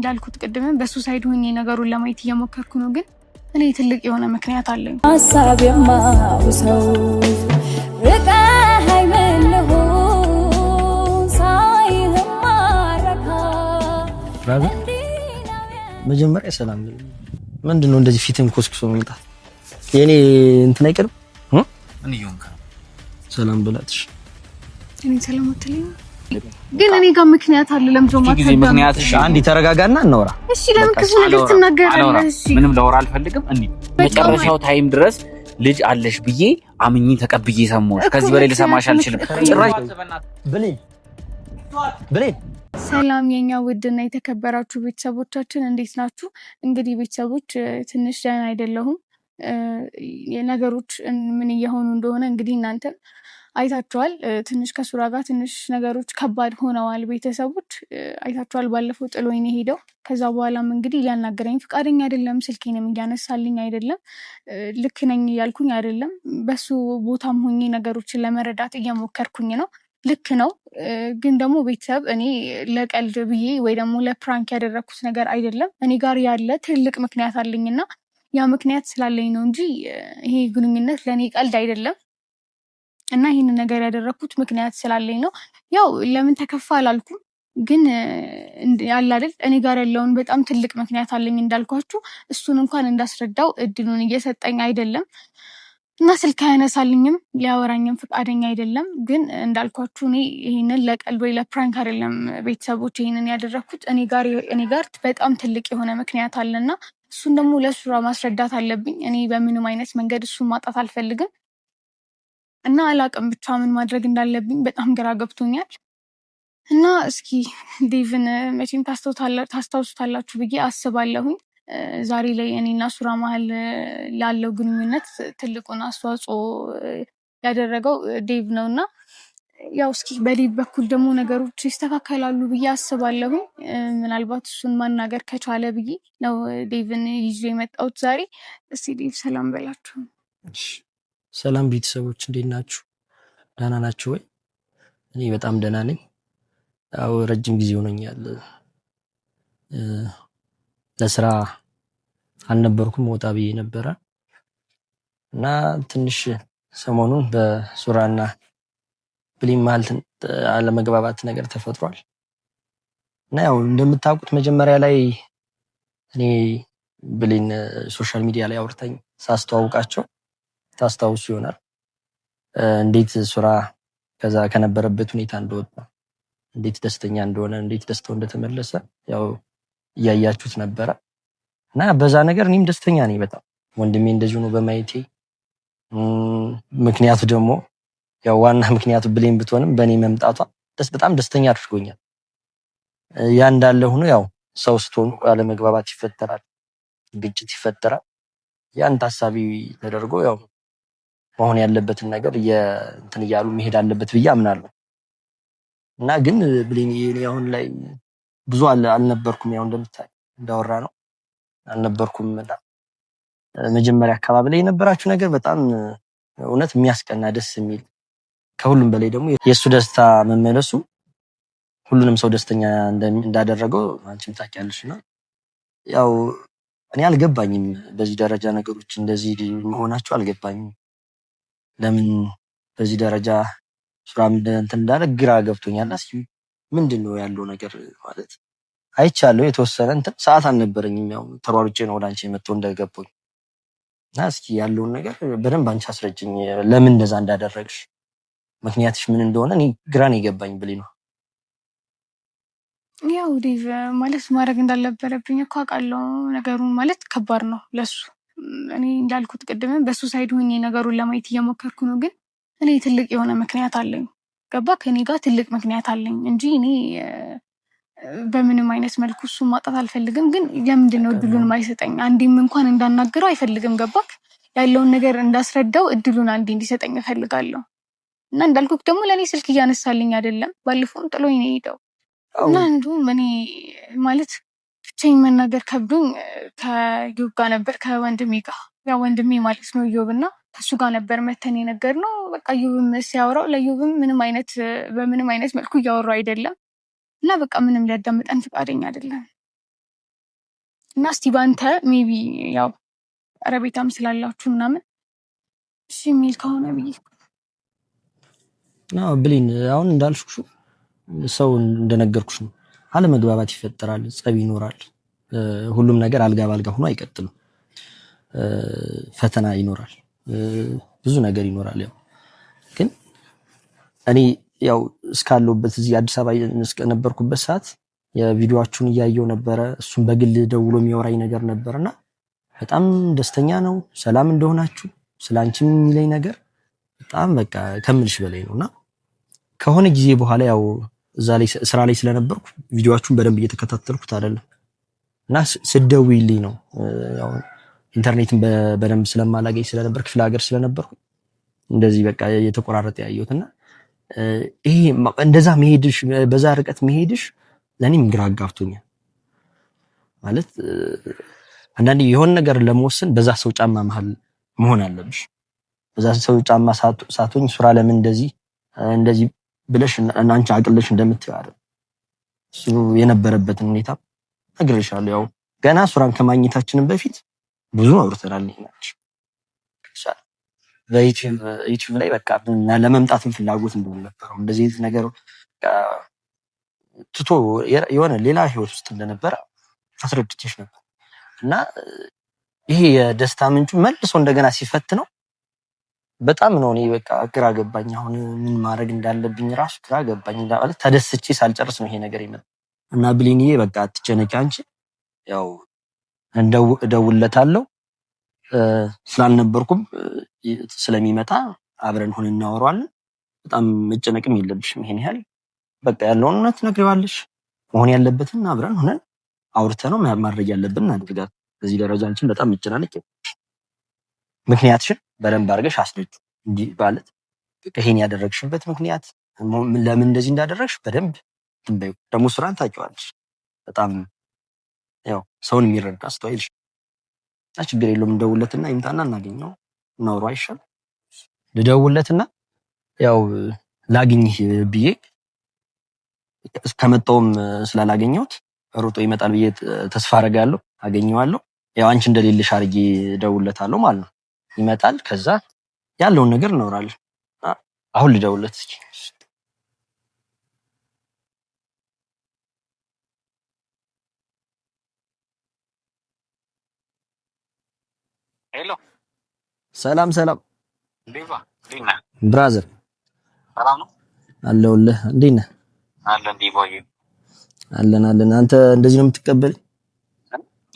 እንዳልኩት ቅድም በሱሳይድ ሆኜ ነገሩን ለማየት እየሞከርኩ ነው፣ ግን እኔ ትልቅ የሆነ ምክንያት አለኝ። ሐሳብ የማውሰው ርቀኸኝ ምን ልሁን ሳይህም ማረካ መጀመሪያ ሰላም ምንድነው እንደዚህ ፊትም ኮስኩሶ መምጣት የኔ እንትን አይቀርም ምን ይሆንካ ሰላም ብላትሽ እኔ ሰላም አትልኝ ግን እኔ ጋር ምክንያት አለ። ለምንድነው ማታውቂው ምክንያትሽ? አንዴ ተረጋጋና እናውራ። እሺ ለምን ክፉ ነገር ትናገራለህ? እሺ ምንም ላወራ አልፈልግም። መጨረሻው ታይም ድረስ ልጅ አለሽ ብዬ አምኜ ተቀብዬ ሰማሁሽ። ከዚህ በላይ ልሰማሽ አልችልም። ጭራሽ ብሌን ሰላም የኛ ውድና የተከበራችሁ ቤተሰቦቻችን እንዴት ናችሁ? እንግዲህ ቤተሰቦች ትንሽ ደህና አይደለሁም። የነገሮች ምን እየሆኑ እንደሆነ እንግዲህ እናንተም አይታችኋል። ትንሽ ከሱራ ጋር ትንሽ ነገሮች ከባድ ሆነዋል። ቤተሰቦች አይታችኋል። ባለፈው ጥሎኝ ሄደው ከዛ በኋላም እንግዲህ ሊያናገረኝ ፈቃደኛ አይደለም። ስልኬንም እያነሳልኝ አይደለም። ልክ ነኝ እያልኩኝ አይደለም። በሱ ቦታም ሆኜ ነገሮችን ለመረዳት እየሞከርኩኝ ነው። ልክ ነው፣ ግን ደግሞ ቤተሰብ እኔ ለቀልድ ብዬ ወይ ደግሞ ለፕራንክ ያደረግኩት ነገር አይደለም። እኔ ጋር ያለ ትልቅ ምክንያት አለኝና ያ ምክንያት ስላለኝ ነው እንጂ ይሄ ግንኙነት ለእኔ ቀልድ አይደለም። እና ይህንን ነገር ያደረግኩት ምክንያት ስላለኝ ነው። ያው ለምን ተከፋ አላልኩም፣ ግን ያለ አይደል እኔ ጋር ያለውን በጣም ትልቅ ምክንያት አለኝ እንዳልኳችሁ። እሱን እንኳን እንዳስረዳው እድሉን እየሰጠኝ አይደለም እና ስልክ አያነሳልኝም፣ ሊያወራኝም ፈቃደኛ አይደለም። ግን እንዳልኳችሁ እኔ ይህንን ለቀልድ ወይ ለፕራንክ አይደለም ቤተሰቦች ይህንን ያደረግኩት። እኔ ጋር በጣም ትልቅ የሆነ ምክንያት አለና እሱን ደግሞ ለሱራ ማስረዳት አለብኝ። እኔ በምንም አይነት መንገድ እሱን ማጣት አልፈልግም እና አላቅም ብቻ ምን ማድረግ እንዳለብኝ በጣም ግራ ገብቶኛል። እና እስኪ ዴቭን መቼም ታስታውሱታላችሁ ብዬ አስባለሁኝ። ዛሬ ላይ እኔና ሱራ መሀል ላለው ግንኙነት ትልቁን አስተዋጽኦ ያደረገው ዴቭ ነው እና ያው እስኪ በዴቭ በኩል ደግሞ ነገሮች ይስተካከላሉ ብዬ አስባለሁኝ። ምናልባት እሱን ማናገር ከቻለ ብዬ ነው ዴቭን ይዤ የመጣሁት ዛሬ። እስኪ ዴቭ ሰላም በላችሁ። ሰላም ቤተሰቦች እንዴት ናችሁ? ደህና ናችሁ ወይ? እኔ በጣም ደህና ነኝ። ያው ረጅም ጊዜ ሆኖኛል ለስራ አልነበርኩም፣ ወጣ ብዬ ነበረ እና ትንሽ ሰሞኑን በሱራና ብሌን መሀል አለመግባባት ነገር ተፈጥሯል እና ያው እንደምታውቁት መጀመሪያ ላይ እኔ ብሌን ሶሻል ሚዲያ ላይ አውርታኝ ሳስተዋውቃቸው ታስታውሱ ይሆናል እንዴት ሱራ ከዛ ከነበረበት ሁኔታ እንደወጣ፣ እንዴት ደስተኛ እንደሆነ፣ እንዴት ደስታው እንደተመለሰ ያው እያያችሁት ነበረ እና በዛ ነገር እኔም ደስተኛ ነኝ በጣም ወንድሜ እንደዚህ ሆኖ በማየቴ። ምክንያቱ ደግሞ ያው ዋና ምክንያቱ ብሌን ብትሆንም በእኔ መምጣቷ በጣም ደስተኛ አድርጎኛል። ያ እንዳለ ሆኖ ያው ሰው ስትሆኑ አለመግባባት ይፈጠራል፣ ግጭት ይፈጠራል። ያን ታሳቢ ተደርጎ ያው መሆን ያለበትን ነገር እንትን እያሉ መሄድ አለበት ብዬ አምናለሁ እና ግን ብሌን እኔ አሁን ላይ ብዙ አልነበርኩም። ያው እንደምታይ እንዳወራ ነው አልነበርኩም። መጀመሪያ አካባቢ ላይ የነበራችሁ ነገር በጣም እውነት የሚያስቀና ደስ የሚል፣ ከሁሉም በላይ ደግሞ የእሱ ደስታ መመለሱ ሁሉንም ሰው ደስተኛ እንዳደረገው አንቺም ታውቂያለሽና ያው እኔ አልገባኝም በዚህ ደረጃ ነገሮች እንደዚህ መሆናቸው አልገባኝም። ለምን በዚህ ደረጃ ሱራም እንትን እንዳለ ግራ ገብቶኛል። እስኪ ምንድነው ያለው ነገር ማለት አይቻለሁ። የተወሰነ እንትን ሰዓት አልነበረኝም፣ ያው ተሯሩጬ ነው ወደ አንቺ የመጣው እንደገባኝ እና እስኪ ያለውን ነገር በደንብ አንቺ አስረጅኝ። ለምን እንደዛ እንዳደረግሽ ምክንያትሽ ምን እንደሆነ እኔ ግራ ነው የገባኝ ብሌን ነው። ያው ዴቭ ማለት ማድረግ እንዳልነበረብኝ እኮ አውቃለሁ። ነገሩን ማለት ከባድ ነው ለሱ። እኔ እንዳልኩት ቅድም በሱሳይድ ሆኜ ነገሩን ለማየት እየሞከርኩ ነው፣ ግን እኔ ትልቅ የሆነ ምክንያት አለኝ። ገባ? ከኔ ጋር ትልቅ ምክንያት አለኝ እንጂ እኔ በምንም አይነት መልኩ እሱን ማጣት አልፈልግም። ግን ለምንድነው እድሉን ማይሰጠኝ? አንዴም እንኳን እንዳናገረው አይፈልግም። ገባክ? ያለውን ነገር እንዳስረዳው እድሉን አንዴ እንዲሰጠኝ እፈልጋለሁ። እና እንዳልኩት ደግሞ ለእኔ ስልክ እያነሳልኝ አይደለም። ባለፈውም ጥሎኝ ነው የሄደው እና እንዲሁም እኔ ማለት ብቻዬን መናገር ከብዶኝ ከዩብ ጋር ነበር ከወንድሜ ጋር፣ ያው ወንድሜ ማለት ነው ዩብ፣ እና ከሱ ጋር ነበር መተን የነገርነው። በቃ ዩብም ሲያወራው ለዩብም በምንም አይነት መልኩ እያወራው አይደለም እና በቃ ምንም ሊያዳምጠን ፈቃደኛ አይደለም። እና እስቲ ባንተ ሜቢ ያው ቀረቤታም ስላላችሁ ምናምን እሺ የሚል ከሆነ ብዬ ነው ብሌን። አሁን እንዳልኩሽ ሰው እንደነገርኩሽ ነው፣ አለመግባባት ይፈጠራል፣ ጸብ ይኖራል። ሁሉም ነገር አልጋ ባልጋ ሆኖ አይቀጥልም። ፈተና ይኖራል፣ ብዙ ነገር ይኖራል። ያው ግን እኔ ያው እስካለሁበት እዚህ አዲስ አበባ እስከነበርኩበት ሰዓት የቪዲዮአችሁን እያየው ነበረ። እሱም በግል ደውሎ የሚያወራኝ ነገር ነበርና በጣም ደስተኛ ነው፣ ሰላም እንደሆናችሁ ስላንቺም የሚለኝ ነገር በጣም በቃ ከምልሽ በላይ ነውና ከሆነ ጊዜ በኋላ ያው እዛ ላይ ስራ ላይ ስለነበርኩ ቪዲዮአችሁን በደንብ እየተከታተልኩት አይደለም እና ስደውይልኝ ነው ያው ኢንተርኔትን በደንብ ስለማላገኝ ስለነበር ክፍለ ሀገር ስለነበርኩ እንደዚህ በቃ የተቆራረጠ ያየሁትና ይሄ እንደዛ መሄድሽ በዛ ርቀት መሄድሽ ለኔም ግራ አጋብቶኛል። ማለት አንዳንዴ የሆነ ነገር ለመወሰን በዛ ሰው ጫማ መሃል መሆን አለብሽ። በዛ ሰው ጫማ ሳትሆኝ ሱራ ለምን እንደዚህ ብለሽ አንቺ አቅልሽ እንደምትይው አይደል እሱ የነበረበትን ሁኔታ ነግሬሻለሁ። ያው ገና ሱራን ከማግኘታችንን በፊት ብዙ አውርተናል። በዩቲዩብ ላይ በቃ ለመምጣትም ፍላጎት እንደነበረው እንደዚህ አይነት ነገር ትቶ የሆነ ሌላ ህይወት ውስጥ እንደነበረ አስረድቼሽ ነበር እና ይሄ የደስታ ምንጩ መልሶ እንደገና ሲፈት ነው በጣም ነው እኔ በቃ ግራ ገባኝ። አሁን ምን ማድረግ እንዳለብኝ ራሱ ግራ ገባኝ። ማለት ተደስቼ ሳልጨርስ ነው ይሄ ነገር ይመጣ እና ብሌንዬ በቃ አትጨነቂ አንቺ ያው እደውልለታለሁ ስላልነበርኩም ስለሚመጣ አብረን ሆነን እናወራዋለን። በጣም መጨነቅም የለብሽም ይሄን ያህል በቃ ያለውን እውነት ነግሬዋለሽ። መሆን ያለበትን አብረን ሆነን አውርተነው ማድረግ ያለብን እናድርጋለን። በዚህ ደረጃ አንቺን በጣም መጨናነቅ ምክንያትሽን በደንብ አድርገሽ አስረጁ። እንዲህ ማለት ይሄን ያደረግሽበት ምክንያት ለምን እንደዚህ እንዳደረግሽ በደንብ ትንበዩ። ደግሞ ሱራን ታውቂዋለሽ በጣም ያው ሰውን የሚረዳ አስተዋይልሽ እና ችግር የለውም። እንደውለትና ይምጣና እናገኘው እናውራ አይሻል? ልደውለትና ያው ላግኝህ ብዬ ከመጣውም ስላላገኘሁት ሩጦ ይመጣል ብዬ ተስፋ አደርጋለሁ። አገኘዋለሁ። ያው አንቺ እንደሌለሽ አድርጌ እደውልለታለሁ ማለት ነው። ይመጣል። ከዛ ያለውን ነገር እናወራለን። አሁን ልደውልለት እስኪ። ሄሎ ሰላም ዴቫ ዲና ብራዘር ሰላም ነው አለሁልህ። እንዴት ነህ? አለን ዴቫዬ አለን። አንተ እንደዚህ ነው የምትቀበል?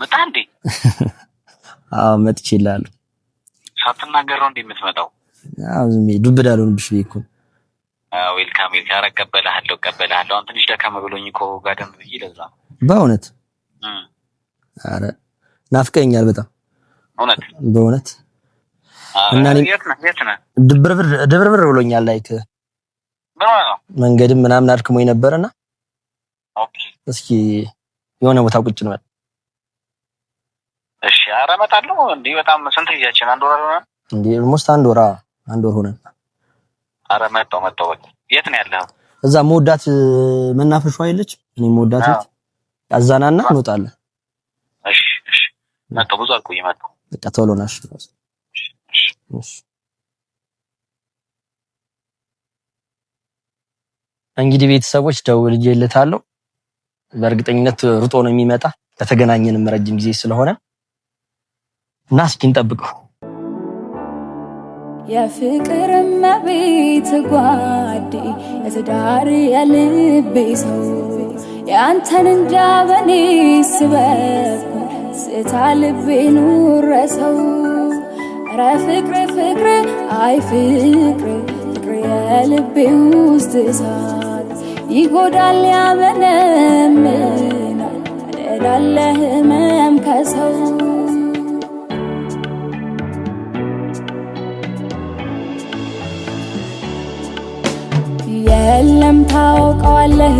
መጣ እንዴ? አዎ መጥቼልሃለሁ። ሳትናገር ነው እንዴ የምትመጣው? አዎ ዝም ብዬ ዱብ ዳሉን ብዬ እኮ። ዌልካም እቀበልሃለሁ። አሁን ትንሽ ደከም ብሎኝ እኮ ጋደም ብዬ ለዛ። በእውነት ኧረ ናፍቀኛል በጣም በእውነት እና የት ነህ? ድብርብር ብሎኛል። ላይክ መንገድም ምናምን አድክሞኝ ነበርና ኦኬ እስኪ የሆነ ቦታ ቁጭ ነው። እሺ ኧረ እመጣለሁ። እንዴ በጣም ስንት ጊዜያችን? አንድ ወር ሆነ እንዴ? ኦልሞስት አንድ ወር ሆነ። ኧረ መጣሁ። በቃ የት ነው ያለኸው? እዛ መወዳት መናፈሻው አይለች? እኔ መወዳት ቤት አዛናና እንወጣለን። እሺ መጣሁ። ብዙ አልቆይም። መጣሁ። በቃ ቶሎ ናሽ። እሺ እንግዲህ ቤተሰቦች ደውዬለታለሁ። በእርግጠኝነት ሩጦ ነው የሚመጣ። ከተገናኘንም ረጅም ጊዜ ስለሆነ እና እስኪ እንጠብቀው። የፍቅር መቤት ጓዴ የትዳር የልቤ ሰው ያንተን እንጃ በኔ ስበብ ስታ ልቤ ኑረሰው ረ ፍቅር አይ ፍቅር የልቤ ውስጥ እሳት ይጎዳል ያመነምናል አደላለ ህመም ከሰው የለም ታውቀዋለህ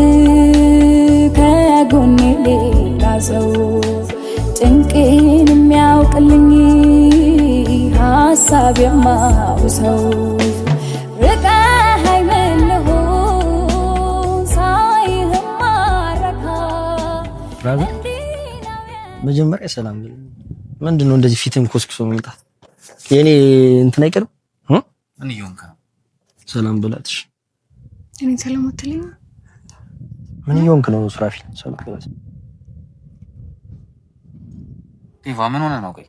ከጎኔ ሌላ ሰው ጭንቄን የሚያውቅልኝ ሀሳብ የማውሰው ርቀህ አይመለሆን ሳይህም ማረካ መጀመሪያ ሰላም ምንድነው እንደዚህ ፊትን ኮስኩሶ መምጣት የኔ እንትን አይቀርም ምን ይሆንካ ሰላም ብላትሽ እኔ ሰላም አትልኝ ምን ይሆንክ ነው ሱራፊል ሰላም ብላት ዲቫ ምን ሆነ ነው ቆይ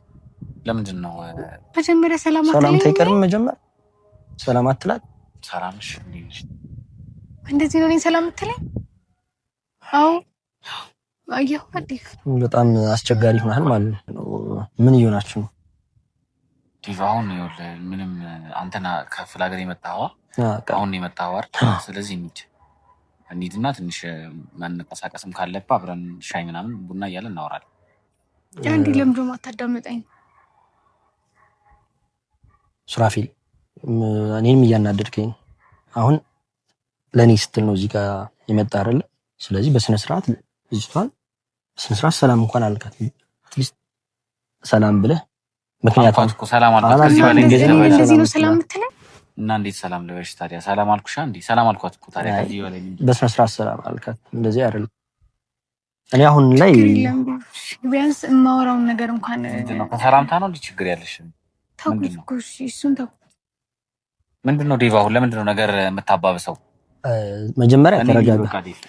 ለምንድን ነው መጀመሪያ ሰላም አትልኝ ሰላም ታይቀርም መጀመሪያ ሰላም አትላት ሰላምሽ እንዴት እንደዚህ ነው እኔ ሰላም አትልኝ አው አየሁ አዲፍ በጣም አስቸጋሪ ሆናል ማለት ነው ምን ይሆናችሁ ነው ዲቫውን ይወል ምንም አንተና ከፍላ ሀገር የመጣው አሁን የመጣው አይደል ስለዚህ እንሂድና ትንሽ መንቀሳቀስም ካለበት አብረን ሻይ ምናምን ቡና እያለን እናወራለን አንዴ ለምዶ ማታዳምጠኝ ሱራፊል እኔንም እያናደድከኝ አሁን ለኔ ስትል ነው እዚህ ጋር የመጣ አይደል ስለዚህ በስነ ስርዓት ልጅቷን በስነ ስርዓት ሰላም እንኳን አልካት አትሊስት ሰላም ብለህ ምክንያቱም ሰላም አልኳት ከዚህ በላይ እንደዚህ ነው ሰላም የምትለኝ እና እንዴት ሰላም ልበሽ ታዲያ ሰላም አልኩሽ እንዴ ሰላም አልኳት እኮ ታዲያ ከዚህ በላይ በስነ ስርዓት ሰላም አልካት እንደዚህ አይደለም እኔ አሁን ላይ ቢያንስ የማወራውን ነገር እንኳን ከሰላምታ ነው እንዴ ችግር ያለሽ ታውቁሽ እሱን ታውቁ ምንድነው ዴቫ አሁን ለምንድነው ነገር የምታባብሰው መጀመሪያ ተረጋጋ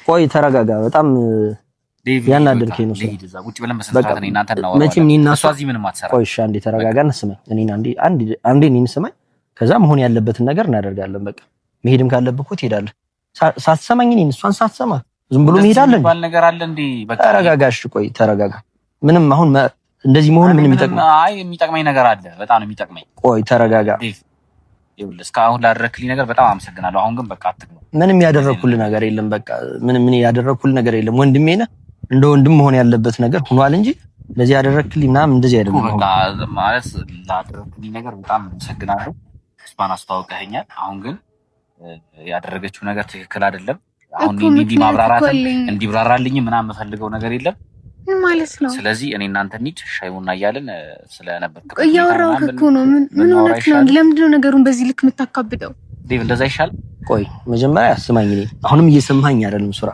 ቆይ ተረጋጋ በጣም ያናደርከኝ ነው ቁጭ ብለን በስንት እኔ እናንተ እናወራለን መቼም እኔና እሷ እዚህ ምንም አትሰራ ቆይ እሺ አንዴ ተረጋጋና ስማኝ እኔና አንዴ እኔን ስማኝ ከዛ መሆን ያለበትን ነገር እናደርጋለን በቃ መሄድም ካለብህ እኮ ትሄዳለህ ሳትሰማኝ እኔን እሷን ሳትሰማ ዝም ብሎ መሄዳለን ባል ነገር አለ እንዴ በቃ ተረጋጋሽ ቆይ ተረጋጋ ምንም አሁን እንደዚህ መሆን ምንም የሚጠቅመኝ ነገር አለ በጣም ነው የሚጠቅመኝ ቆይ ተረጋጋ ይኸውልህ እስካሁን ላደረክልኝ ነገር በጣም አመሰግናለሁ አሁን ግን በቃ አትግባ ምንም ያደረኩልህ ነገር የለም በቃ ምንም ያደረኩልህ ነገር የለም ወንድሜ ነህ እንደ ወንድም መሆን ያለበት ነገር ሆኗል እንጂ ለዚህ ያደረክልኝ ምናምን እንደዚህ አይደለም በቃ ማለት ላደረክልኝ ነገር በጣም አመሰግናለሁ ስፓን አስተዋውቀኸኛል አሁን ግን ያደረገችው ነገር ትክክል አይደለም አሁን እንዲህ ማብራራት እንዲብራራልኝ ምናምን የምፈልገው ነገር የለም ማለት ነው ስለዚህ እኔ እናንተ እንሂድ ሻይ ቡና እያልን ስለነበርክ እያወራሁህ እኮ ነው ምን ሆነህ ነው ለምንድን ነው ነገሩን በዚህ ልክ የምታካብደው ዴቭ እንደዛ ይሻል ቆይ መጀመሪያ ስማኝ እኔ አሁንም እየሰማኸኝ አይደለም ሱራ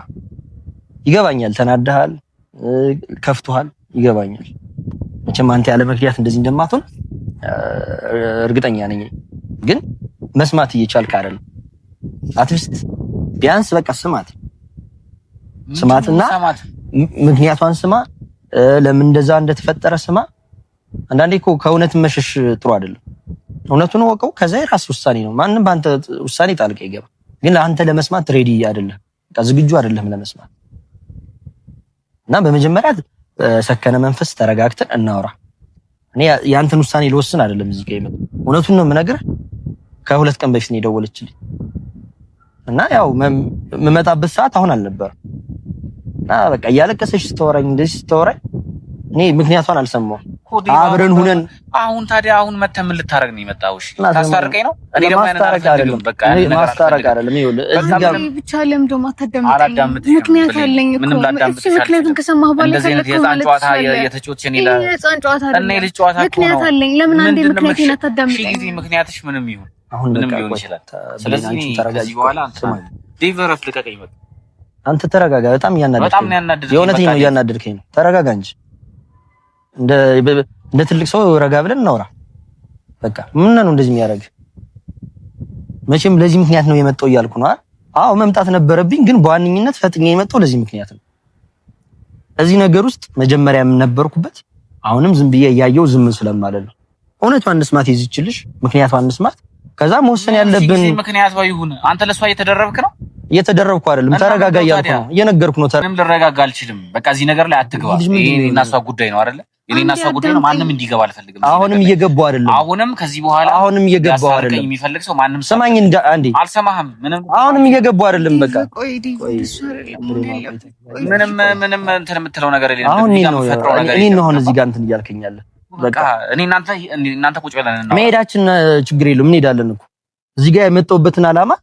ይገባኛል ተናደሃል ከፍቶሃል ይገባኛል መቼም አንተ ያለ ምክንያት እንደዚህ እንደማትሆን እርግጠኛ ነኝ ግን መስማት እየቻልክ አይደለም አትሊስት ቢያንስ በቃ ስማትና ምክንያቷን ስማ ለምን እንደዛ እንደተፈጠረ ስማ አንዳንዴ እኮ ከእውነት መሸሽ ጥሩ አይደለም እውነቱን ወቀው ከዛ የራስ ውሳኔ ነው ማንንም በአንተ ውሳኔ ጣልቃ ይገባ ግን አንተ ለመስማት ሬዲ አይደለም በቃ ዝግጁ አይደለም ለመስማት እና በመጀመሪያ ሰከነ መንፈስ ተረጋግተን እናውራ እኔ ያንተን ውሳኔ ልወስን አይደለም እዚህ ጋር ይመጣ እውነቱን ነው የምነግርህ ከሁለት ቀን በፊት ነው የደወለችልኝ እና ያው መመጣበት ሰዓት አሁን አልነበረም እና በቃ እያለቀሰች ስትወራኝ እንደዚህ ስትወራኝ እኔ ምክንያቷን አልሰማሁም አብረን ሁነን አሁን ታዲያ አሁን መተህ ምን ልታረግ ነው የመጣው እሺ ታስታርቀኝ ነው እኔ ደግሞ አይደለም በቃ ማስታረቅ አይደለም ይኸውልህ እዚህ ጋር ብቻ ለምዶ ማታዳምጠኝ ምክንያት አለኝ እኮ እሺ ምክንያቱም ከሰማህ በኋላ የህፃን ጨዋታ የተጫወትሽ እኔ የህፃን ጨዋታ አይደለም እኔ ልጅ ጨዋታ እኮ ነው ምክንያት አለኝ ለምን አንዴ ምክንያቴን አታዳምጠኝ እሺ ምክንያትሽ ምንም ይሁን አሁን ምንም ሊሆን ይችላል ስለዚህ ከዚህ በኋላ ዴቨረፍ ልቀቀኝ በቃ አንተ ተረጋጋ በጣም እያናደድከኝ የእውነቴን ነው እያናደድከኝ ነው ተረጋጋ እንጂ እንደ ትልቅ ሰው ረጋ ብለን እናውራ በቃ ምን ነው እንደዚህ የሚያደርግ መቼም ለዚህ ምክንያት ነው የመጣው እያልኩ ነው አዎ መምጣት ነበረብኝ ግን በዋነኝነት ፈጥኜ የመጣው ለዚህ ምክንያት ነው እዚህ ነገር ውስጥ መጀመሪያ የምነበርኩበት አሁንም ዝም ብዬ እያየው ዝም ስለማለት ነው እውነቷን እንስማት ይዝችልሽ ምክንያቷን እንስማት ከዛ መወሰን ያለብን ምክንያቷ ይሁን አንተ ለሷ እየተደረብክ ነው እየተደረብኩ አይደለም ተረጋጋ እያልኩ ነው እየነገርኩ ነው ምንም ልረጋጋ አልችልም በቃ እዚህ ነገር ላይ አትግባ ይሄ እና እሷ ጉዳይ ነው አይደለ እኔና እሷ ጉዳይ ነው ማንንም እንዲገባ አልፈልግም አሁንም እየገባው አይደለም አሁንም ከዚህ በኋላ አሁንም እየገባው አይደለም የሚፈልግ ሰው ማንንም ሰማኝ አንዴ አልሰማህም አሁንም እየገባው አይደለም በቃ ምንም እንትን የምትለው ነገር የለም አሁን እኔ ነው እዚህ ጋር እንትን እያልከኛለ በቃ እኔ እናንተ ቁጭ ብለን ነው መሄዳችን ችግር የለውም እንሄዳለን እኮ እዚህ ጋር የመጣሁበትን ዓላማ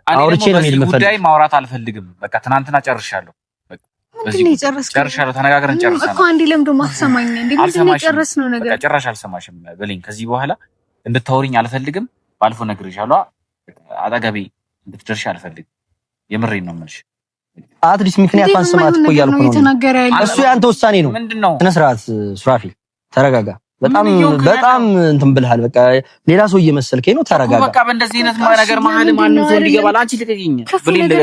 አውርቼ ነው የምፈልገው ጉዳይ ማውራት አልፈልግም በቃ ትናንትና ጨርሻለሁ ጨርሻለሁ ተነጋግረን ጨርሰናል እኮ አንዴ ለምዶ ማትሰማኝ እንዴ ምንድነው የጨረስነው ነገር በቃ ጨርሻ አልሰማሽም በለኝ ከዚህ በኋላ እንድታወሪኝ አልፈልግም ባልፎ ነግሬሻለሁ አጠገቤ እንድትደርሺ አልፈልግም የምሬን ነው የምልሽ አትሊስት ምክንያቱን ስማት እኮ እያልኩ ነው። እሱ ያንተ ውሳኔ ነው። ስነ ስርዓት ሱራፊ ተረጋጋ። በጣም እንትን ብለሃል። በቃ ሌላ ሰው እየመሰልከኝ ነው። ተረጋጋ። በቃ በእንደዚህ አይነት ነገር መሀል ማንም ሰው እንዲገባል አንቺ ልቀቂኝ።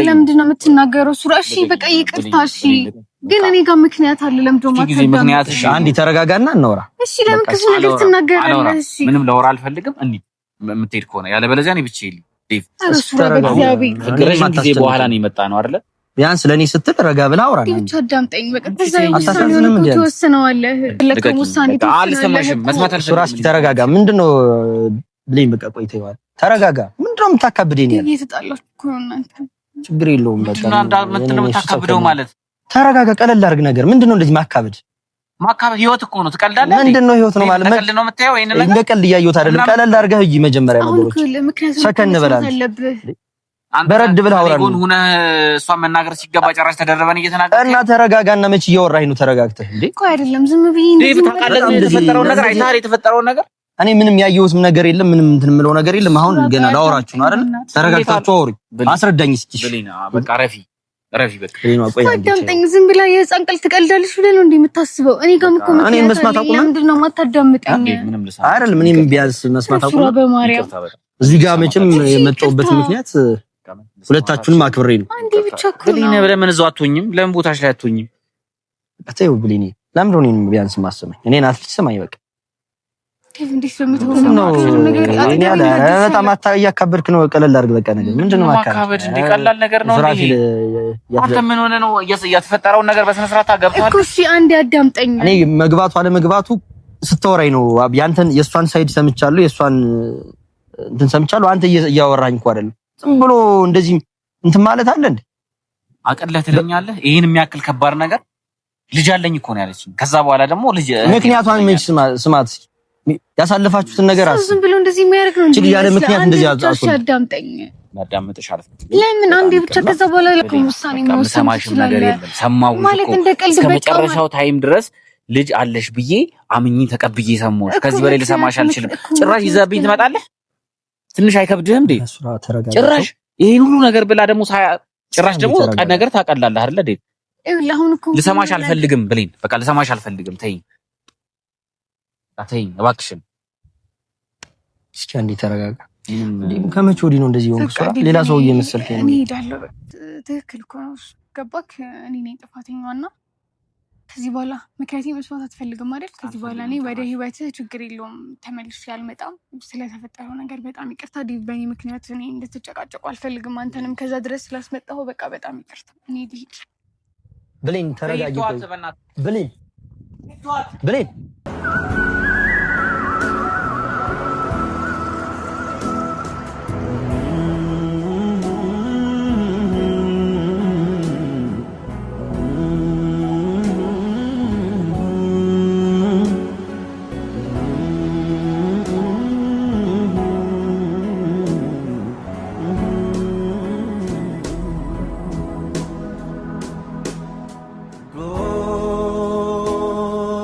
ለምንድን ነው የምትናገረው? ሱራሺ በቃ ይቅርታ። እሺ ግን እኔ ጋር ምክንያት አለ። ለምንድን ነው ምክንያት? እሺ አንዴ ተረጋጋና እናውራ። እሺ ለምን ክፉ ነገር ትናገራለህ? እሺ ምንም ላወራ አልፈልግም። እንዴ የምትሄድ ከሆነ ያለበለዚያ እኔ ብቻዬን ዴቭ ረጅም ጊዜ በኋላ ነው የመጣ ነው አይደለ? ቢያንስ ለኔ ስትል ረጋ ብላ አውራ ነው። ብቻ አዳምጠኝ። በቃ ተዛውሰነው ተወሰነዋለህ። ለከም ውሳኔ አልሰማሽም። መስማት አልፈልግም። ሱራሽ ተረጋጋ። ምንድነው ብለኝ በቃ ቆይተ ይዋል። ተረጋጋ። ምንድነው የምታካብደኝ? ያለ እየተጣላችሁ እኮ ነው እናንተ። ችግር የለውም በቃ ምንድነው የምታካብደው ማለት? ተረጋጋ። ቀለል አድርግ ነገር። ምንድነው እንደዚህ ማካበድ? ማካበድ ህይወት እኮ ነው። ትቀልዳለህ። ምንድነው ህይወት ነው ማለት? ቀልድ ነው የምታየው? ይሄን ነገር እንደ ቀልድ እያየሁት አይደለም። ቀለል አድርገህ እይ መጀመሪያ ነገሮች ሰከን በላለህ። በረድ ብለህ አውራ ነው ሆነ እሷን መናገር ሲገባ ጨራሽ ተደረበን እየተናገረ እና ተረጋጋና መች እያወራኸኝ ነው? ተረጋግተህ እንዴ እኮ አይደለም ዝም ብዬ እንዴ ታውቃለህ የተፈጠረውን ነገር አይታሪ የተፈጠረውን ነገር እኔ ምንም ያየሁትም ነገር የለም። ምንም እንትን የምለው ነገር የለም። አሁን ገና ላወራችሁ ነው አይደል? ተረጋግታችሁ አውሩኝ። አስረዳኝ እስኪ። ብሌና በቃ ረፊ በቃ አዳምጠኝ። ዝም ብላ የህፃን ቀልድ ትቀልዳለች ብለህ ነው እንዴ የምታስበው? እኔ ጋርም እኮ እኔን መስማት አቁም። ምንድን ነው የማታዳምጠኝ? አይደለም እኔም ቢያንስ መስማት አቁም። እዚህ ጋር መቼም የመጣሁበት ምክንያት ሁለታችሁንም አክብሬ ነው። አንዴ ብቻ እኮ ብሌና ለምን እዛው አትሆኝም? ለምን ቦታሽ ላይ አትሆኝም? አታዩ ብሌኒ ለምን ነው እኔን ቢያንስ ማሰማኝ? እኔን አትሰማኝ በቃ በጣም እያካበድክ ነው። ቀለል አድርግ በቃ ነገር ምንድነው ማካበድ? እንደ ቀላል ነገር ነው እንዴ? አንተ ምን ሆነ ነው የተፈጠረውን ነገር በስነ ስርዓት አገብቷል እኮ። እሺ አንዴ አዳምጠኝ። እኔ መግባቱ አለ መግባቱ ስታወራኝ ነው። ያንተን የሷን ሳይድ ሰምቻለሁ፣ የሷን እንትን ሰምቻለሁ። አንተ እያወራኝ እኮ አይደለም። ዝም ብሎ እንደዚህ እንትን ማለት አለ እንዴ? አቀለህ ትለኛለህ። ይሄን የሚያክል ከባድ ነገር ልጅ አለኝ እኮ ነው ያለችኝ። ከዛ በኋላ ደግሞ ልጅ ምክንያቱን ምን ስማት ያሳለፋችሁትን ነገር አስ ዝም ብሎ እንደዚህ የሚያደርግ ነው እንዴ? ያለ ምክንያት እንደዚህ አጣጣው አዳምጠኝ። ማዳመጥሽ አልፍ ለምን አንዴ ብቻ ከዛ በኋላ ለከም ውሳኔ መወሰን ነገር የለም። ሰማው ማለት እንደ ቀልድ በቃ መጨረሻው ታይም ድረስ ልጅ አለሽ ብዬ አምኜ ተቀብዬ ሰማሁሽ። ከዚህ በላይ ልሰማሽ አልችልም። ጭራሽ ይዘብኝ ትመጣለህ። ትንሽ አይከብድህም እንዴ? ጭራሽ ይሄን ሁሉ ነገር ብላ ደግሞ ጭራሽ ደግሞ ነገር ታቀላለህ አይደል እንዴ? አሁን እኮ ልሰማሽ አልፈልግም ብሌን፣ በቃ ልሰማሽ አልፈልግም። ተይኝ እባክሽን። እስኪ አንዴ ተረጋጋ። ከመቼ ወዲህ ነው እንደዚህ ሆንኩ? ሌላ ሰው እየመሰልከኝ ነው። እሄዳለሁ። ትክክል እኮ ነው። ገባክ? እኔ ነኝ ጥፋተኛዋና ከዚህ በኋላ ምክንያቱም መስማት አትፈልግም አይደል? ከዚህ በኋላ እኔ ወደ ህይወትህ ችግር የለውም ተመልሼ አልመጣም። ስለተፈጠረው ነገር በጣም ይቅርታ ዲቭ። በእኔ ምክንያት እኔ እንድትጨቃጨቁ አልፈልግም። አንተንም ከዛ ድረስ ስላስመጣሁ በቃ በጣም ይቅርታ። እኔ ልሂድ። ብሌን ተረጋጊ። ብሌን ብሌን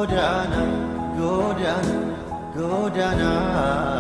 Godana, Godana, Godana.